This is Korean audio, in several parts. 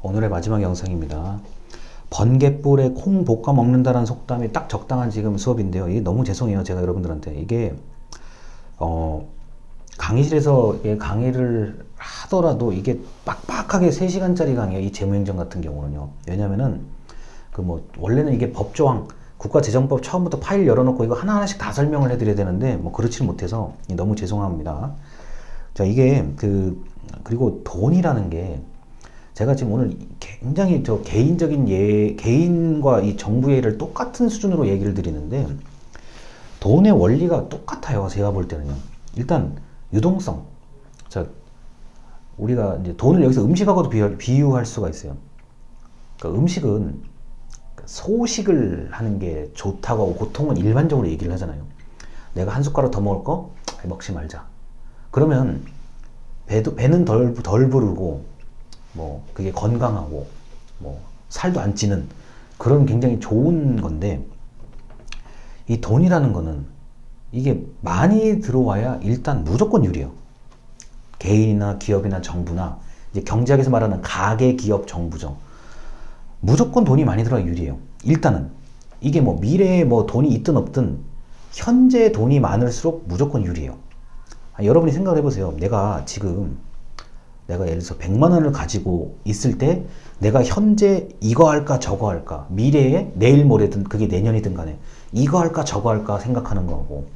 오늘의 마지막 영상입니다. 번갯불에 콩 볶아 먹는다는 속담이 딱 적당한 지금 수업인데요. 이게 너무 죄송해요. 제가 여러분들한테. 이게, 강의실에서 강의를 하더라도 이게 빡빡하게 3시간짜리 강의예요. 이 재무행정 같은 경우는요. 왜냐면은, 원래는 이게 법조항, 국가재정법 처음부터 파일 열어놓고 이거 하나하나씩 다 설명을 해드려야 되는데, 그렇지는 못해서 너무 죄송합니다. 자, 그리고 돈이라는 게, 제가 지금 오늘 굉장히 개인적인 개인과 이 정부의 예를 똑같은 수준으로 얘기를 드리는데, 돈의 원리가 똑같아요. 제가 볼 때는요. 일단, 유동성. 자, 우리가 이제 돈을 여기서 음식하고도 비유할 수가 있어요. 그러니까 음식은 소식을 하는 게 좋다고 하고 보통은 일반적으로 얘기를 하잖아요. 내가 한 숟가락 더 먹을 거? 먹지 말자. 그러면 배는 덜 부르고, 그게 건강하고, 살도 안 찌는 그런 굉장히 좋은 건데, 이 돈이라는 거는 이게 많이 들어와야 일단 무조건 유리해요. 개인이나 기업이나 정부나, 이제 경제학에서 말하는 가계, 기업, 정부죠. 무조건 돈이 많이 들어야 유리해요. 일단은. 이게 미래에 돈이 있든 없든, 현재 돈이 많을수록 무조건 유리해요. 여러분이 생각을 해보세요. 내가 예를 들어서 100만 원을 가지고 있을 때 내가 현재 이거 할까 저거 할까, 미래에 내일 모레든 그게 내년이든 간에 이거 할까 저거 할까 생각하는 거고,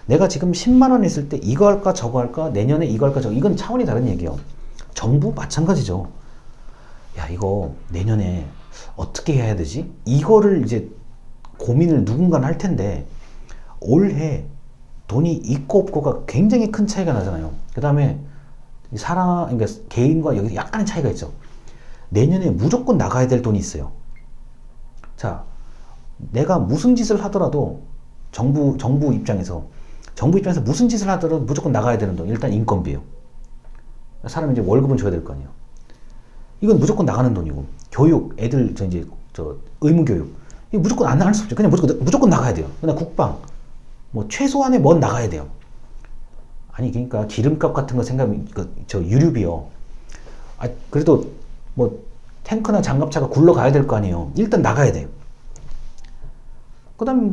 내가 지금 10만 원 있을 때 이거 할까 저거 할까, 내년에 이거 할까 저거, 이건 차원이 다른 얘기예요. 정부 마찬가지죠. 야, 이거 내년에 어떻게 해야 되지? 이거를 이제 고민을 누군가는 할 텐데, 올해 돈이 있고 없고가 굉장히 큰 차이가 나잖아요. 그 다음에 그러니까 개인과 여기 약간의 차이가 있죠. 내년에 무조건 나가야 될 돈이 있어요. 자, 내가 무슨 짓을 하더라도 정부 입장에서 무슨 짓을 하더라도 무조건 나가야 되는 돈, 일단 인건비예요. 사람이 이제 월급은 줘야 될 거 아니에요. 이건 무조건 나가는 돈이고, 교육, 애들 의무교육, 이거 무조건 안 나갈 수 없죠. 그냥 무조건 나가야 돼요. 그냥 국방, 최소한의 나가야 돼요. 아니, 그러니까 기름값 같은 거 생각하면 유류비요. 그래도 탱크나 장갑차가 굴러가야 될 거 아니에요. 일단 나가야 돼요. 그 다음에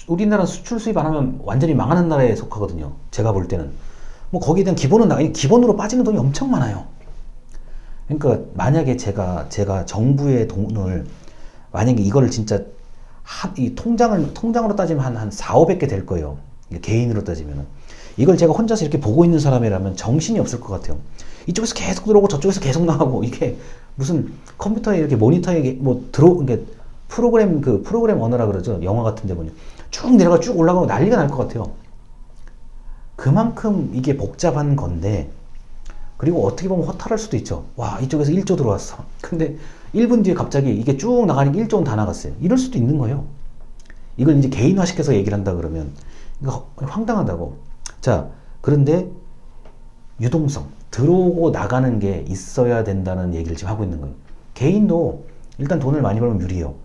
우리나라 수출 수입 안 하면 완전히 망하는 나라에 속하거든요. 제가 볼 때는. 거기에 대한 기본으로 빠지는 돈이 엄청 많아요. 그러니까 만약에 제가 정부의 돈을, 만약에 이거를 진짜 이 통장으로 따지면 한 4, 500개 될 거예요. 개인으로 따지면은. 이걸 제가 혼자서 이렇게 보고 있는 사람이라면 정신이 없을 것 같아요. 이쪽에서 계속 들어오고 저쪽에서 계속 나가고, 이게 무슨 컴퓨터에 이렇게 모니터에 이게 프로그램 언어라 그러죠. 영화 같은 데 보면 쭉 내려가 쭉 올라가고 난리가 날 것 같아요. 그만큼 이게 복잡한 건데, 그리고 어떻게 보면 허탈할 수도 있죠. 와, 이쪽에서 1조 들어왔어. 근데 1분 뒤에 갑자기 이게 쭉 나가니까 1조는 다 나갔어요. 이럴 수도 있는 거예요. 이걸 이제 개인화시켜서 얘기를 한다 그러면 이거 황당하다고. 자, 그런데 유동성, 들어오고 나가는 게 있어야 된다는 얘기를 지금 하고 있는 거예요. 개인도 일단 돈을 많이 벌면 유리해요.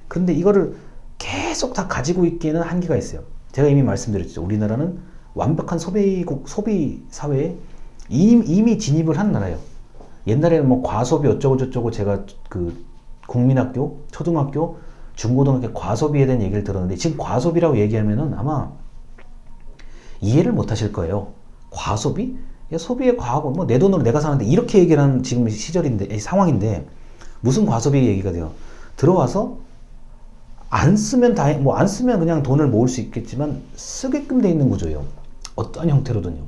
그런데 이거를 계속 다 가지고 있기에는 한계가 있어요. 제가 이미 말씀드렸죠. 우리나라는 완벽한 소비 사회에 이미 진입을 한 나라예요. 옛날에는 과소비 어쩌고 저쩌고, 제가 국민학교, 초등학교, 중고등학교 과소비에 대한 얘기를 들었는데, 지금 과소비라고 얘기하면은 아마 이해를 못 하실 거예요. 과소비? 야, 소비에 과하고 내 돈으로 내가 사는데, 이렇게 얘기를 하는 지금 상황인데 무슨 과소비 얘기가 돼요. 들어와서 안 쓰면 그냥 돈을 모을 수 있겠지만 쓰게끔 돼 있는 구조예요. 어떤 형태로든요.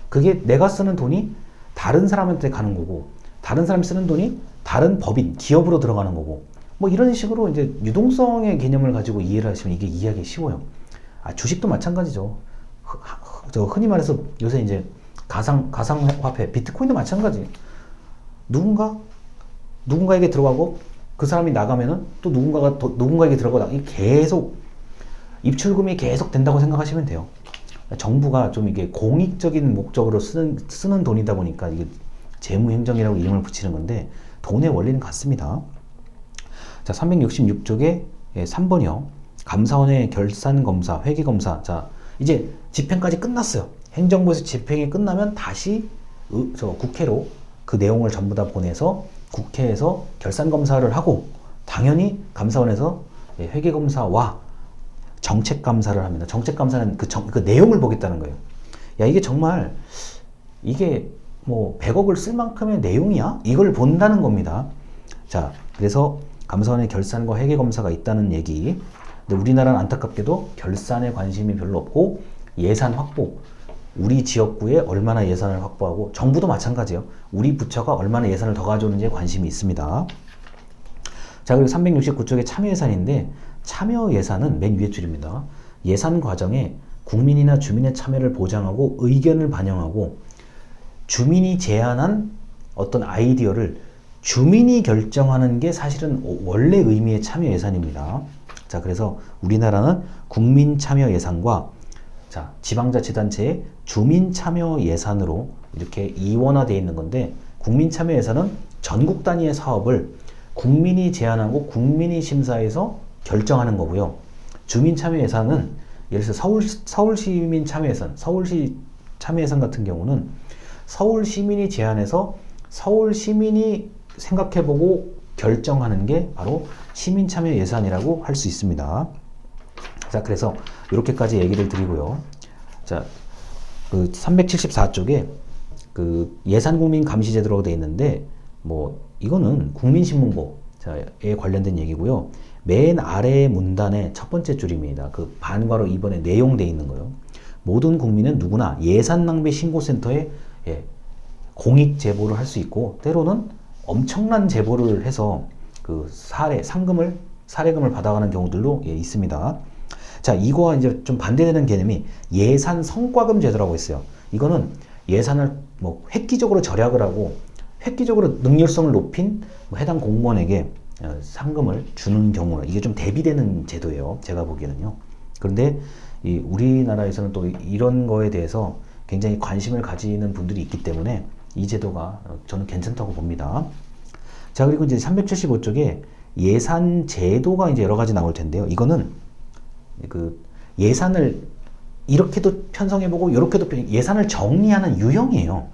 그게 내가 쓰는 돈이 다른 사람한테 가는 거고, 다른 사람이 쓰는 돈이 다른 법인, 기업으로 들어가는 거고, 이런 식으로 이제 유동성의 개념을 가지고 이해를 하시면 이게 이해하기 쉬워요. 주식도 마찬가지죠. 흔히 말해서 요새 이제 가상화폐, 비트코인도 마찬가지. 누군가에게 들어가고 그 사람이 나가면은 또 누군가에게 들어가고, 계속 입출금이 계속 된다고 생각하시면 돼요. 정부가 좀 이게 공익적인 목적으로 쓰는 돈이다 보니까 이게 재무행정이라고 이름을 붙이는 건데, 돈의 원리는 같습니다. 자, 366쪽에 3번이요. 감사원의 결산검사, 회계검사. 자, 이제 집행까지 끝났어요. 행정부에서 집행이 끝나면 다시 국회로 그 내용을 전부 다 보내서 국회에서 결산 검사를 하고 당연히 감사원에서 회계 검사와 정책 감사를 합니다. 정책 감사는 그 내용을 보겠다는 거예요. 야, 이게 정말 이게 뭐 100억을 쓸 만큼의 내용이야? 이걸 본다는 겁니다. 자, 그래서 감사원의 결산과 회계 검사가 있다는 얘기. 근데 우리나라는 안타깝게도 결산에 관심이 별로 없고 예산 확보, 우리 지역구에 얼마나 예산을 확보하고, 정부도 마찬가지예요. 우리 부처가 얼마나 예산을 더 가져오는지에 관심이 있습니다. 자, 그리고 369쪽에 참여 예산인데, 참여 예산은 맨 위에 줄입니다. 예산 과정에 국민이나 주민의 참여를 보장하고 의견을 반영하고 주민이 제안한 어떤 아이디어를 주민이 결정하는 게 사실은 원래 의미의 참여 예산입니다. 자, 그래서 우리나라는 국민 참여 예산과 자, 지방자치단체의 주민 참여 예산으로 이렇게 이원화되어 있는 건데, 국민 참여 예산은 전국 단위의 사업을 국민이 제안하고 국민이 심사해서 결정하는 거고요. 주민 참여 예산은 예를 들어서 서울시민 참여 예산, 서울시 참여 예산 같은 경우는 서울 시민이 제안해서 서울 시민이 생각해보고 결정하는 게 바로 시민 참여 예산이라고 할 수 있습니다. 자, 그래서 이렇게까지 얘기를 드리고요. 자, 그 374쪽에 그 예산국민 감시제도라고 되어 있는데, 뭐 이거는 국민신문고에 관련된 얘기고요. 맨 아래 문단의 첫 번째 줄입니다. 그 반괄호 2번에 내용되어 있는 거요. 모든 국민은 누구나 예산낭비 신고센터에 공익 제보를 할 수 있고, 때로는 엄청난 제보를 해서 그 사례금을 받아가는 경우들도 있습니다. 자, 이거와 이제 좀 반대되는 개념이 예산 성과금 제도라고 있어요. 이거는 예산을 뭐 획기적으로 절약을 하고 획기적으로 능률성을 높인 해당 공무원에게 상금을 주는 경우는 이게 좀 대비되는 제도예요. 제가 보기에는요. 그런데 우리나라에서는 또 이런 거에 대해서 굉장히 관심을 가지는 분들이 있기 때문에 이 제도가 저는 괜찮다고 봅니다. 자, 그리고 이제 375쪽에 예산 제도가 이제 여러 가지 나올 텐데요. 이거는 그 예산을 이렇게도 편성해보고 이렇게도 예산을 정리하는 유형이에요.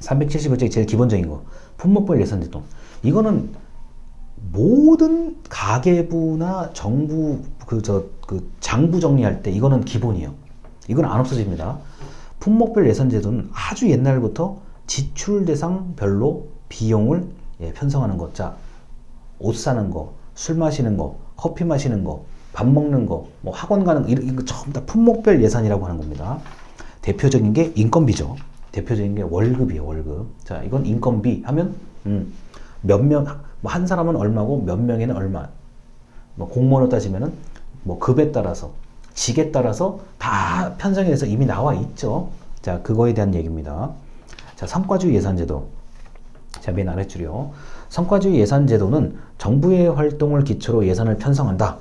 375쪽이 제일 기본적인 거. 품목별 예산 제도. 이거는 모든 가계부나 정부 장부 정리할 때 이거는 기본이에요. 이건 안 없어집니다. 품목별 예산 제도는 아주 옛날부터 지출 대상별로 비용을 편성하는 것. 자, 옷 사는 거, 술 마시는 거, 커피 마시는 거, 밥 먹는 거, 뭐 학원 가는 거, 이거 전부 다 품목별 예산이라고 하는 겁니다. 대표적인 게 인건비죠. 대표적인 게 월급이에요, 월급. 자, 이건 인건비 하면 몇 명, 뭐 한 사람은 얼마고 몇 명에는 얼마. 뭐 공무원으로 따지면은 뭐 급에 따라서, 직에 따라서 다 편성이 돼서 이미 나와 있죠. 자, 그거에 대한 얘기입니다. 자, 성과주의 예산제도. 자, 맨 아래줄이요. 성과주의 예산제도는 정부의 활동을 기초로 예산을 편성한다.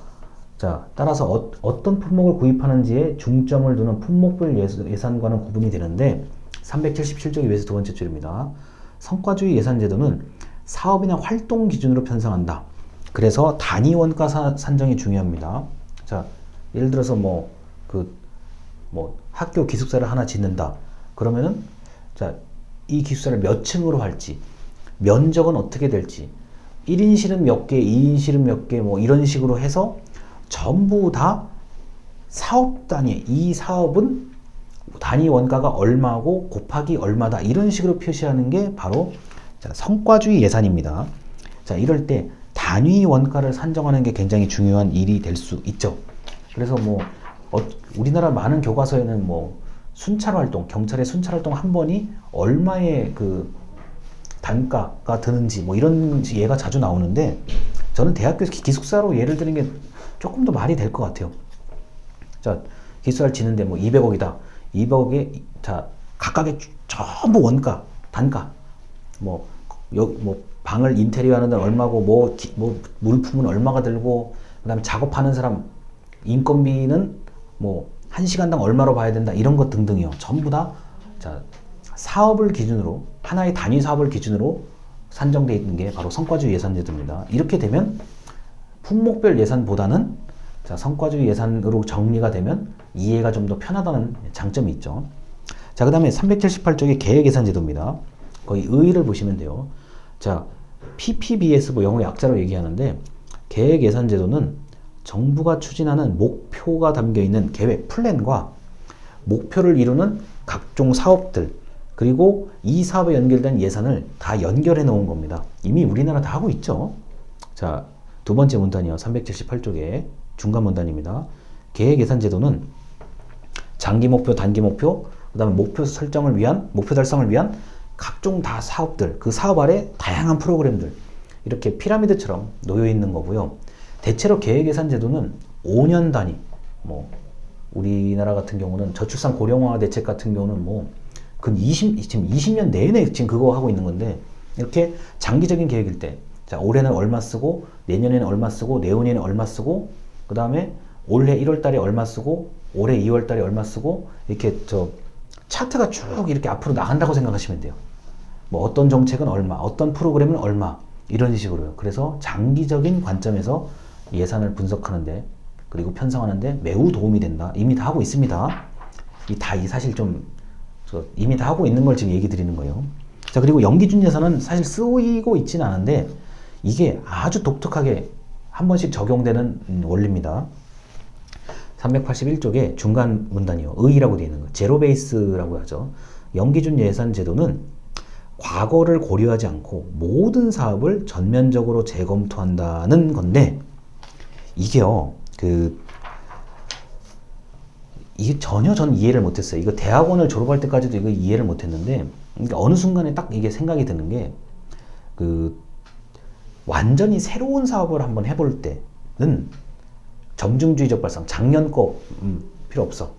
자, 따라서 어떤 품목을 구입하는지에 중점을 두는 품목별 예산과는 구분이 되는데, 377쪽의 위에서 두 번째 줄입니다. 성과주의 예산제도는 사업이나 활동 기준으로 편성한다. 그래서 단위 원가 산정이 중요합니다. 자, 예를 들어서 학교 기숙사를 하나 짓는다. 그러면은, 자, 이 기숙사를 몇 층으로 할지, 면적은 어떻게 될지, 1인실은 몇 개, 2인실은 몇 개, 뭐 이런 식으로 해서 전부 다 사업 단위, 이 사업은 단위 원가가 얼마고 곱하기 얼마다, 이런 식으로 표시하는 게 바로 성과주의 예산입니다. 자, 이럴 때 단위 원가를 산정하는 게 굉장히 중요한 일이 될 수 있죠. 그래서 우리나라 많은 교과서에는 순찰 활동, 경찰의 순찰 활동 한 번이 얼마의 그 단가가 드는지 이런 예가 자주 나오는데, 저는 대학교에서 기숙사로 예를 드는 게 조금 더 말이 될 것 같아요. 자, 기숙사를 짓는데 200억이다. 200억에 자, 각각의 전부 원가, 단가, 방을 인테리어 하는 데는 얼마고, 물품은 얼마가 들고, 그 다음에 작업하는 사람 인건비는 1시간당 얼마로 봐야 된다, 이런 것 등등이요. 전부 다 자, 사업을 기준으로, 하나의 단위 사업을 기준으로 산정되어 있는 게 바로 성과주의 예산제도입니다. 이렇게 되면 품목별 예산보다는 자, 성과주의 예산으로 정리가 되면 이해가 좀 더 편하다는 장점이 있죠. 자, 그 다음에 378쪽이 계획예산제도입니다. 거기 의의를 보시면 돼요. 자, PPBS 뭐 영어 약자로 얘기하는데 계획예산제도는 정부가 추진하는 목표가 담겨 있는 계획 플랜과 목표를 이루는 각종 사업들 그리고 이 사업에 연결된 예산을 다 연결해 놓은 겁니다. 이미 우리나라 다 하고 있죠. 자, 두 번째 문단이요. 378쪽에 중간 문단입니다. 계획예산제도는 장기 목표, 단기 목표, 그 다음에 목표 설정을 위한, 목표 달성을 위한 각종 다 사업들, 그 사업 아래 다양한 프로그램들 이렇게 피라미드처럼 놓여 있는 거고요. 대체로 계획예산제도는 5년 단위, 뭐 우리나라 같은 경우는 저출산 고령화 대책 같은 경우는 뭐 지금 20년 내내 지금 그거 하고 있는 건데 이렇게 장기적인 계획일 때, 자 올해는 얼마 쓰고 내년에는 얼마 쓰고 내후년에는 얼마 쓰고 그 다음에 올해 1월 달에 얼마 쓰고 올해 2월 달에 얼마 쓰고 이렇게 저 차트가 쭉 이렇게 앞으로 나간다고 생각하시면 돼요. 뭐 어떤 정책은 얼마, 어떤 프로그램은 얼마 이런 식으로요. 그래서 장기적인 관점에서 예산을 분석하는데 그리고 편성하는데 매우 도움이 된다. 이미 다 하고 있습니다. 이 사실 좀 이미 다 하고 있는 걸 지금 얘기 드리는 거예요. 자, 그리고 연기준 예산은 사실 쓰이고 있지는 않은데 이게 아주 독특하게 한 번씩 적용되는 원리입니다. 381쪽에 중간 문단이요. 의의라고 되어 있는 거. 제로 베이스라고 하죠. 연기준 예산 제도는 과거를 고려하지 않고 모든 사업을 전면적으로 재검토한다는 건데 이게요. 이게 전혀 전 이해를 못했어요. 이거 대학원을 졸업할 때까지도 이거 이해를 못했는데 그러니까 어느 순간에 딱 이게 생각이 드는 게 완전히 새로운 사업을 한번 해볼 때는 점증주의적 발상, 작년 거 필요 없어.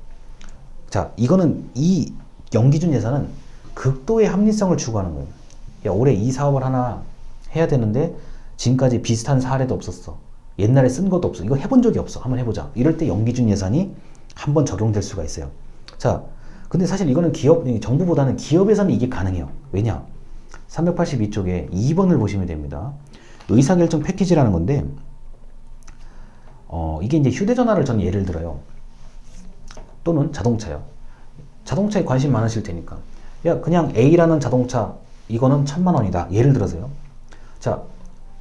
자, 이거는 이 연기준 예산은 극도의 합리성을 추구하는 거예요. 야, 올해 이 사업을 하나 해야 되는데 지금까지 비슷한 사례도 없었어. 옛날에 쓴 것도 없어. 이거 해본 적이 없어. 한번 해보자. 이럴 때 연기준 예산이 한번 적용될 수가 있어요. 자, 근데 사실 이거는 정부보다는 기업에서는 이게 가능해요. 왜냐? 382쪽에 2번을 보시면 됩니다. 의사결정 패키지라는 건데 이게 이제 휴대전화를 전 예를 들어요. 또는 자동차요. 자동차에 관심 많으실 테니까. 야, 그냥 A라는 자동차, 이거는 1,000만 원이다. 예를 들어서요. 자,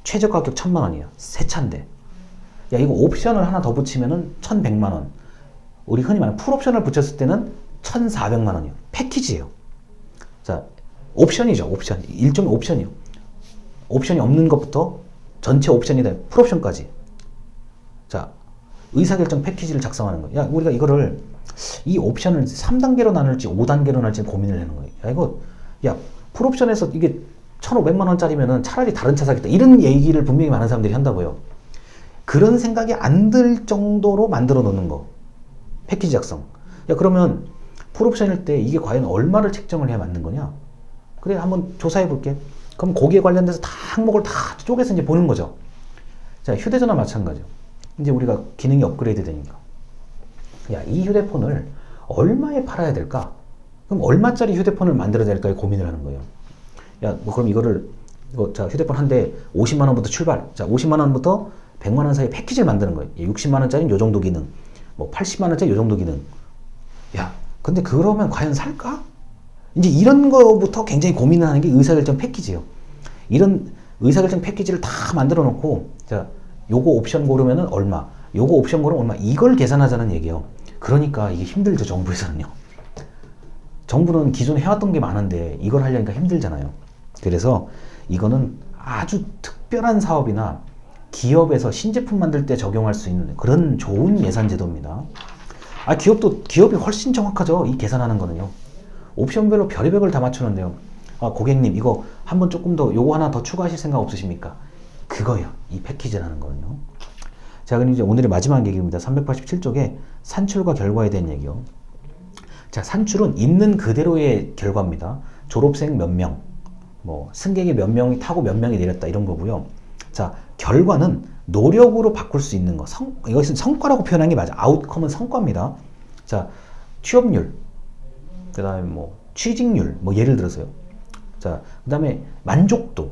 최저 가격 1,000만 원이야. 새 차인데. 야, 이거 옵션을 하나 더 붙이면은 1,100만 원. 우리 흔히 말하는 풀옵션을 붙였을 때는 1,400만 원이요. 패키지예요. 자, 옵션이죠. 옵션. 일종의 옵션이요. 옵션이 없는 것부터 전체 옵션이 돼. 풀옵션까지. 자, 의사결정 패키지를 작성하는 거예요. 야, 우리가 이거를 이 옵션을 3단계로 나눌지 5단계로 나눌지 고민을 하는 거예요. 야, 이거 풀옵션에서 이게 1,500만 원짜리면은 차라리 다른 차 사겠다. 이런 얘기를 분명히 많은 사람들이 한다고요. 그런 생각이 안 들 정도로 만들어 놓는 거. 패키지 작성. 야, 그러면 풀옵션일 때 이게 과연 얼마를 책정을 해야 맞는 거냐? 그래, 한번 조사해 볼게. 그럼 거기에 관련돼서 다 항목을 다 쪼개서 이제 보는 거죠. 자, 휴대전화 마찬가지요. 이제 우리가 기능이 업그레이드 되니까. 야, 이 휴대폰을 얼마에 팔아야 될까? 그럼 얼마짜리 휴대폰을 만들어야 될까에 고민을 하는 거예요. 야, 뭐 그럼 자, 휴대폰 한 대 50만 원부터 출발. 자, 50만 원부터 100만 원 사이 패키지를 만드는 거예요. 60만 원짜리는 요 정도 기능. 뭐 80만 원짜리 요 정도 기능. 야, 근데 그러면 과연 살까? 이제 이런 거부터 굉장히 고민을 하는 게 의사결정 패키지예요. 이런 의사결정 패키지를 다 만들어 놓고, 자, 요거 옵션 고르면은 얼마, 요거 옵션 고르면 얼마, 이걸 계산하자는 얘기예요. 그러니까 이게 힘들죠, 정부에서는요. 정부는 기존에 해왔던 게 많은데 이걸 하려니까 힘들잖아요. 그래서 이거는 아주 특별한 사업이나 기업에서 신제품 만들 때 적용할 수 있는 그런 좋은 예산 제도입니다. 기업이 훨씬 정확하죠. 이 계산하는 거는요. 옵션별로 별의별 걸 다 맞추는데요. 아, 고객님 이거 한번 조금 더 요거 하나 더 추가하실 생각 없으십니까? 그거예요. 이 패키지라는 거는요. 자, 그럼 이제 오늘의 마지막 얘기입니다. 387쪽에 산출과 결과에 대한 얘기요. 자, 산출은 있는 그대로의 결과입니다. 졸업생 몇 명, 뭐 승객이 몇 명이 타고 몇 명이 내렸다 이런 거고요. 자, 결과는 노력으로 바꿀 수 있는 거. 이것은 성과라고 표현한 게 맞아. 아웃컴은 성과입니다. 자, 취업률, 그 다음에 뭐 취직률, 뭐 예를 들어서요. 자, 그 다음에 만족도,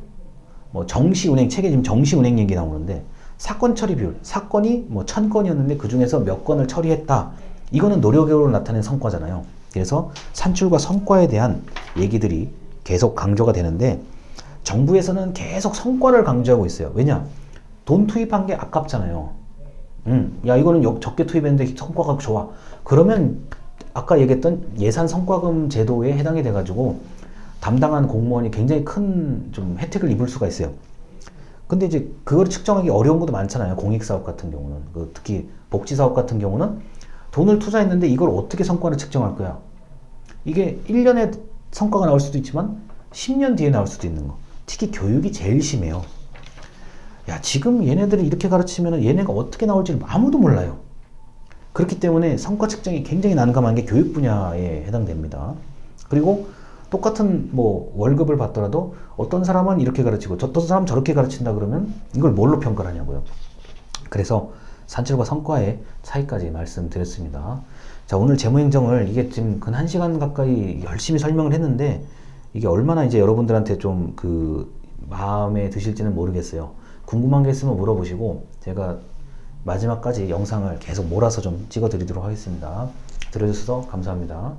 뭐 정시운행, 책에 지금 정시운행 얘기 나오는데 사건 처리 비율, 사건이 뭐 1,000건이었는데 그 중에서 몇 건을 처리했다. 이거는 노력으로 나타낸 성과잖아요. 그래서 산출과 성과에 대한 얘기들이 계속 강조가 되는데, 정부에서는 계속 성과를 강조하고 있어요. 왜냐? 돈 투입한 게 아깝잖아요. 야, 이거는 적게 투입했는데 성과가 좋아. 그러면 아까 얘기했던 예산 성과금 제도에 해당이 돼가지고 담당한 공무원이 굉장히 큰 좀 혜택을 입을 수가 있어요. 근데 이제 그걸 측정하기 어려운 것도 많잖아요. 공익사업 같은 경우는. 특히 복지사업 같은 경우는 돈을 투자했는데 이걸 어떻게 성과를 측정할 거야? 이게 1년에 성과가 나올 수도 있지만 10년 뒤에 나올 수도 있는 거. 특히 교육이 제일 심해요. 야, 지금 얘네들이 이렇게 가르치면 얘네가 어떻게 나올지 아무도 몰라요. 그렇기 때문에 성과 측정이 굉장히 난감한 게 교육 분야에 해당됩니다. 그리고 똑같은 뭐 월급을 받더라도 어떤 사람은 이렇게 가르치고 어떤 사람은 저렇게 가르친다 그러면 이걸 뭘로 평가를 하냐고요. 그래서 산출과 성과의 차이까지 말씀드렸습니다. 자, 오늘 재무행정을 이게 지금 근 1시간 가까이 열심히 설명을 했는데 이게 얼마나 이제 여러분들한테 좀 마음에 드실지는 모르겠어요. 궁금한 게 있으면 물어보시고 제가 마지막까지 영상을 계속 몰아서 좀 찍어 드리도록 하겠습니다. 들어주셔서 감사합니다.